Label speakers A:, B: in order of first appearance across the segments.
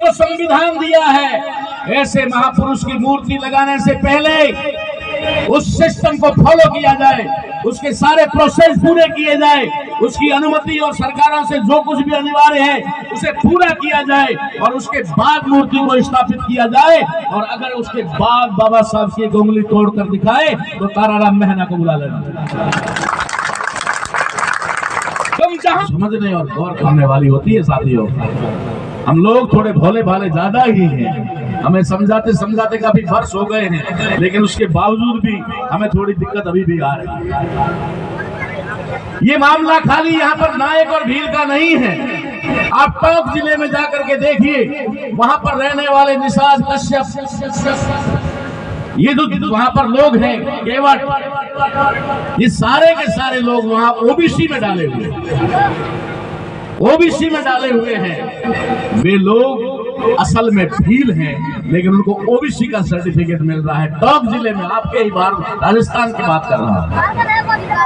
A: को संविधान दिया है, ऐसे महापुरुष की मूर्ति लगाने से पहले उस सिस्टम को फॉलो किया जाए, उसके सारे प्रोसेस पूरे किए जाए, उसकी अनुमति और सरकारों से जो कुछ भी अनिवार्य है उसे पूरा किया जाए और उसके बाद मूर्ति को स्थापित किया जाए। और अगर उसके बाद बाबा साहब की उंगली तोड़कर दिखाए तो ताराराम मेहना को बुला लेना। तुम जहां समझने और गौर करने वाली होती है साथियों, हम लोग थोड़े भोले भाले ज्यादा ही हैं, हमें समझाते समझाते काफी वर्ष हो गए हैं, लेकिन उसके बावजूद भी हमें थोड़ी दिक्कत अभी भी आ रही है। ये मामला खाली यहाँ पर नायक और भील का नहीं है। आप टोंक जिले में जाकर के देखिए, वहां पर रहने वाले निषाद कश्यप, ये जो वहां पर लोग हैं केवट, ये सारे के सारे लोग वहां ओबीसी में डाले हुए हैं। वे लोग असल में भील हैं, लेकिन उनको ओबीसी का सर्टिफिकेट मिल रहा है। टोंक जिले में, आपके ही बार राजस्थान की बात कर रहा हूं।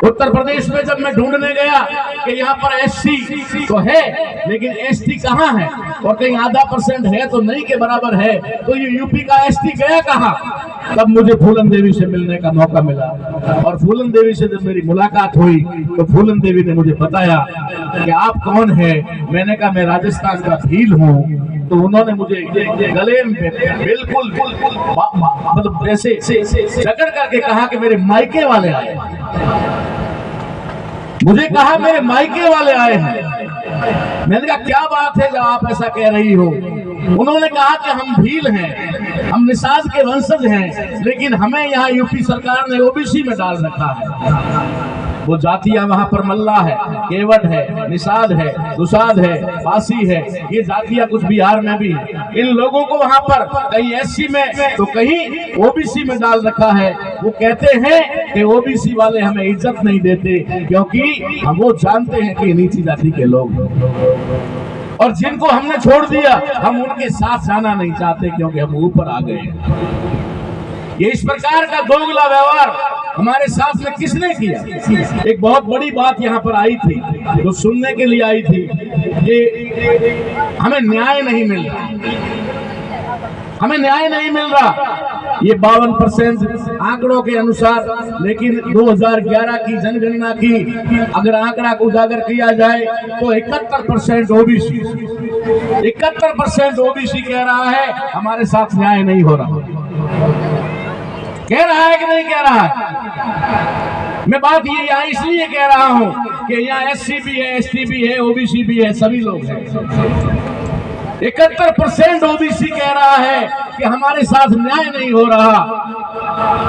A: उत्तर प्रदेश में जब मैं ढूंढने गया कि यहाँ पर एससी तो है, लेकिन एसटी कहाँ है, और कहीं आधा % है तो नहीं के बराबर है, तो ये यूपी का एसटी गया कहाँ? तब मुझे फूलन देवी से मिलने का मौका मिला, और फूलन देवी से जब मेरी मुलाकात हुई तो फूलन देवी ने मुझे बताया कि आप कौन है। मैंने कहा मैं राजस्थान का भील हूँ। तो उन्होंने मुझे गले में बिल्कुल मतलब ऐसे जकड़ करके कहा कि मेरे मायके वाले आए। मुझे कहा मेरे मायके वाले आए हैं। मैंने कहा क्या बात है जब आप ऐसा कह रही हो? उन्होंने कहा कि हम भील हैं, हम निषाद के वंशज हैं, लेकिन हमें यहाँ यूपी सरकार ने ओबीसी में डाल रखा है। वो जातियां वहां पर मल्ला है, केवट है, निषाद है, दुसाद है, पासी है, ये जातियां कुछ बिहार में भी है। इन लोगों को वहां पर कहीं एससी में तो कहीं ओबीसी में डाल रखा है। वो कहते हैं कि ओबीसी वाले हमें इज्जत नहीं देते, क्योंकि हम वो जानते हैं कि नीची जाति के लोग, और जिनको हमने छोड़ दिया हम उनके साथ जाना नहीं चाहते, क्योंकि हम ऊपर आ गए। ये इस प्रकार का दोगला व्यवहार हमारे साथ में किसने किया? एक बहुत बड़ी बात यहाँ पर आई थी, जो सुनने के लिए आई थी, ये हमें न्याय नहीं मिल रहा, हमें न्याय नहीं मिल रहा। ये 52% आंकड़ों के अनुसार, लेकिन 2011 की जनगणना की अगर आंकड़ा को उजागर किया जाए तो 71% ओबीसी, 71% ओबीसी कह रहा है हमारे साथ न्याय नहीं हो रहा। कह रहा है कि नहीं कह रहा है? मैं बात ये यहाँ इसलिए कह रहा हूँ कि यहाँ एससी भी है, एसटी भी है, ओबीसी भी है, सभी लोग हैं। 71% ओबीसी कह रहा है कि हमारे साथ न्याय नहीं हो रहा।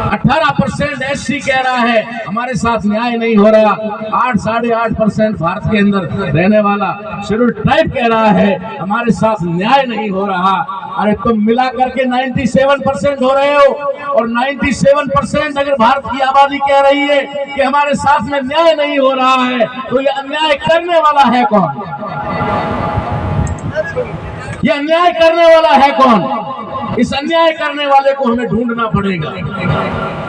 A: 18% एससी कह रहा है हमारे साथ न्याय नहीं हो रहा। 8-8.5% भारत के अंदर रहने वाला शेड्यूल ट्राइब कह रहा है हमारे साथ न्याय नहीं हो रहा। अरे तुम मिला करके 97% हो रहे हो, और 97% अगर भारत की आबादी कह रही है कि हमारे साथ में न्याय नहीं हो रहा है, तो ये अन्याय करने वाला है कौन? ये अन्याय करने वाला है कौन? इस अन्याय करने वाले को हमें ढूंढना पड़ेगा,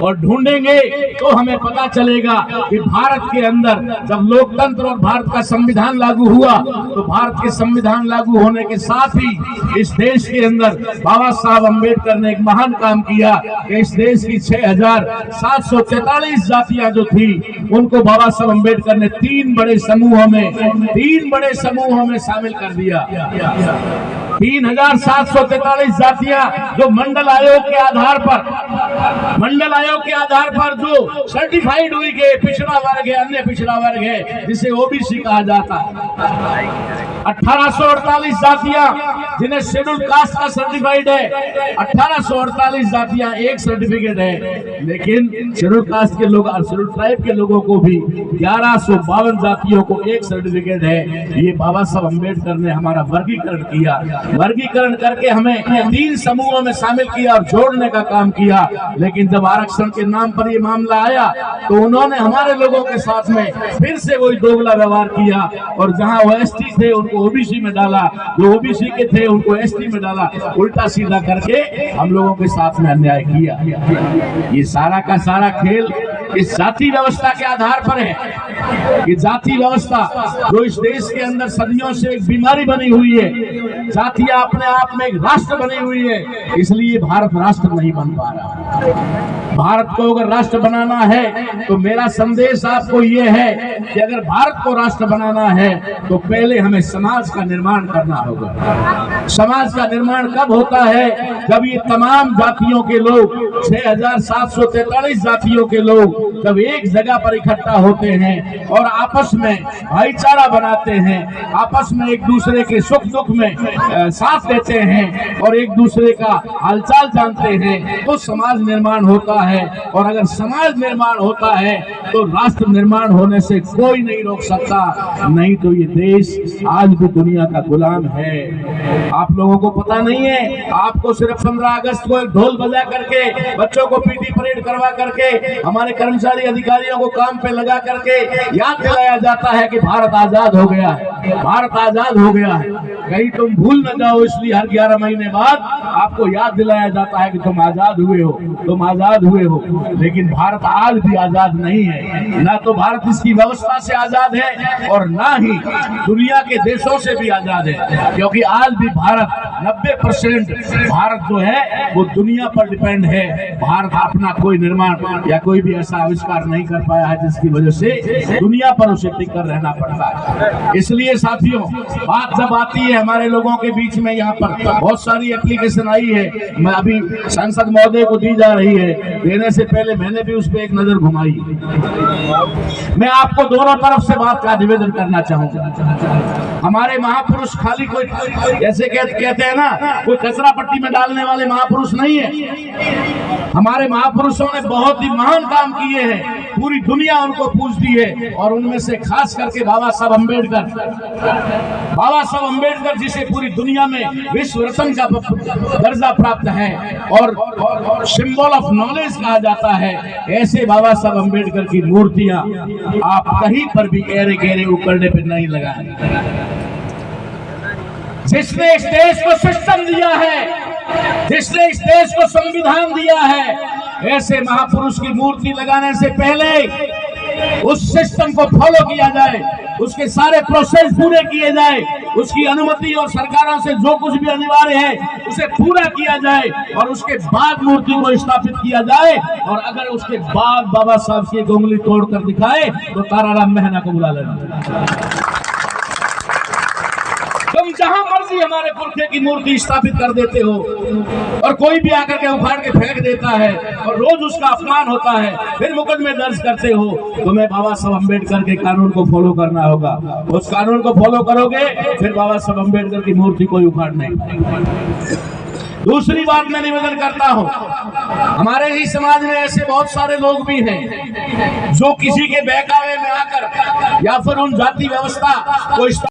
A: और ढूंढेंगे तो हमें पता चलेगा कि भारत के अंदर जब लोकतंत्र और भारत का संविधान लागू हुआ, तो भारत के संविधान लागू होने के साथ ही इस देश के अंदर बाबा साहब अम्बेडकर ने एक महान काम किया कि इस देश की 6743 जातियां जो थी, उनको बाबा साहब अम्बेडकर ने 3 बड़े समूहों में शामिल कर दिया। 3743 जातियां जो मंडल आयोग के आधार पर जो सर्टिफाइड हुई कि पिछड़ा वर्ग है, अन्य पिछड़ा वर्ग है, जिसे ओबीसी कहा जाता है। 1848 जातियां जिन्हें शेड्यूल कास्ट का सर्टिफाइड है, 1848 जातियां एक सर्टिफिकेट है, लेकिन शेड्यूल कास्ट के लोग और शेड्यूल ट्राइब के लोगों को भी 1152 जातियों को एक सर्टिफिकेट है। ये बाबा साहब अम्बेडकर ने हमारा वर्गीकरण किया, वर्गीकरण करके हमें 3 समूहों में शामिल किया और जोड़ने का काम किया। लेकिन जब आरक्षण के नाम पर ये मामला आया तो उन्होंने हमारे लोगों के साथ में फिर से वही दोगला व्यवहार किया, और जहां वो एसटी थे उनको ओबीसी में डाला, जो ओबीसी के थे उनको एसटी में डाला, उल्टा सीधा करके हम लोगों के साथ में अन्याय किया। ये सारा का सारा खेल इस जाति व्यवस्था के आधार पर है। ये जाति व्यवस्था जो इस देश के अंदर सदियों से एक बीमारी बनी हुई है, जातियां अपने आप में एक राष्ट्र बनी हुई है, इसलिए भारत राष्ट्र नहीं बन पा रहा। भारत को अगर राष्ट्र बनाना है तो मेरा संदेश आपको ये है कि अगर भारत को राष्ट्र बनाना है तो पहले हमें समाज का निर्माण करना होगा। समाज का निर्माण कब होता है? जब ये तमाम जातियों के लोग 6743 जातियों के लोग जब एक जगह पर इकट्ठा होते हैं और आपस में भाईचारा बनाते हैं, आपस में एक दूसरे के सुख दुख में साथ देते हैं और एक दूसरे का हालचाल जानते हैं, तो समाज निर्माण होता है। और अगर समाज निर्माण होता है तो राष्ट्र निर्माण होने से कोई नहीं रोक सकता। नहीं तो ये देश आज भी दुनिया का गुलाम है। आप लोगों को पता नहीं है, आपको सिर्फ 15 अगस्त को एक ढोल बजा करके, बच्चों को पीटी परेड करवा करके, हमारे कर्मचारी अधिकारियों को काम पे लगा करके याद दिलाया जाता है कि भारत आजाद हो गया है, भारत आजाद हो गया है। कहीं तुम भूल न जाओ, इसलिए हर 11 महीने बाद आपको याद दिलाया जाता है कि तुम आजाद हुए हो, तुम आजाद हुए हो। लेकिन भारत आज भी आजाद नहीं है। ना तो भारत इसकी व्यवस्था से आजाद है और ना ही दुनिया के देशों से भी आजाद है, क्योंकि आज भी भारत 90% भारत जो है वो दुनिया पर डिपेंड है। भारत अपना कोई निर्माण या कोई भी ऐसा आविष्कार नहीं कर पाया है जिसकी वजह से दुनिया पर उसे टिक कर रहना पड़ता है। इसलिए साथियों, बात जब आती है हमारे लोगों के बीच में, यहाँ पर बहुत सारी एप्लीकेशन आई है, मैं अभी सांसद महोदय को दी जा रही है, देने से पहले मैंने भी उस पर एक नजर घुमाई। मैं आपको दोनों तरफ से बात का निवेदन करना चाहूंगा। हमारे महापुरुष खाली कोई जैसे कहते हैं ना, कोई कचरा पट्टी में डालने वाले महापुरुष नहीं है। हमारे महापुरुषों ने बहुत ही महान काम किए हैं, पूरी दुनिया उनको पूजती है। और उनमें से खास करके बाबा साहब अम्बेडकर जिसे पूरी दुनिया में विश्व रत्न का दर्जा प्राप्त है और सिंबल ऑफ नॉलेज कहा जाता है, ऐसे बाबा साहब अम्बेडकर की मूर्तियां आप कहीं पर भी गहरे गहरे उकड़ने पर नहीं लगाए। जिसने इस देश को सिस्टम दिया है, जिसने इस देश को संविधान दिया है, ऐसे महापुरुष की मूर्ति लगाने से पहले उस सिस्टम को फॉलो किया जाए, उसके सारे प्रोसेस पूरे किए जाए, उसकी अनुमति और सरकारों से जो कुछ भी अनिवार्य है उसे पूरा किया जाए और उसके बाद मूर्ति को स्थापित किया जाए। और अगर उसके बाद बाबा साहब की उंगली तोड़कर दिखाए तो ताराराम मेहना को बुला लेना। तुम जहां मर्जी हमारे पुरखे की मूर्ति स्थापित कर देते हो और कोई भी आकर के उखाड़ के फेंक देता है और रोज उसका अपमान होता है, फिर मुकदमे दर्ज करते हो। तुम्हें बाबा साहब अम्बेडकर के कानून को फॉलो करना होगा। उस कानून को फॉलो करोगे फिर बाबा साहब अम्बेडकर की मूर्ति कोई उखाड़ नहीं। दूसरी बात मैं निवेदन करता हूं, हमारे ही समाज में ऐसे बहुत सारे लोग भी हैं जो किसी के बहकावे में आकर या फिर उन जाति व्यवस्था को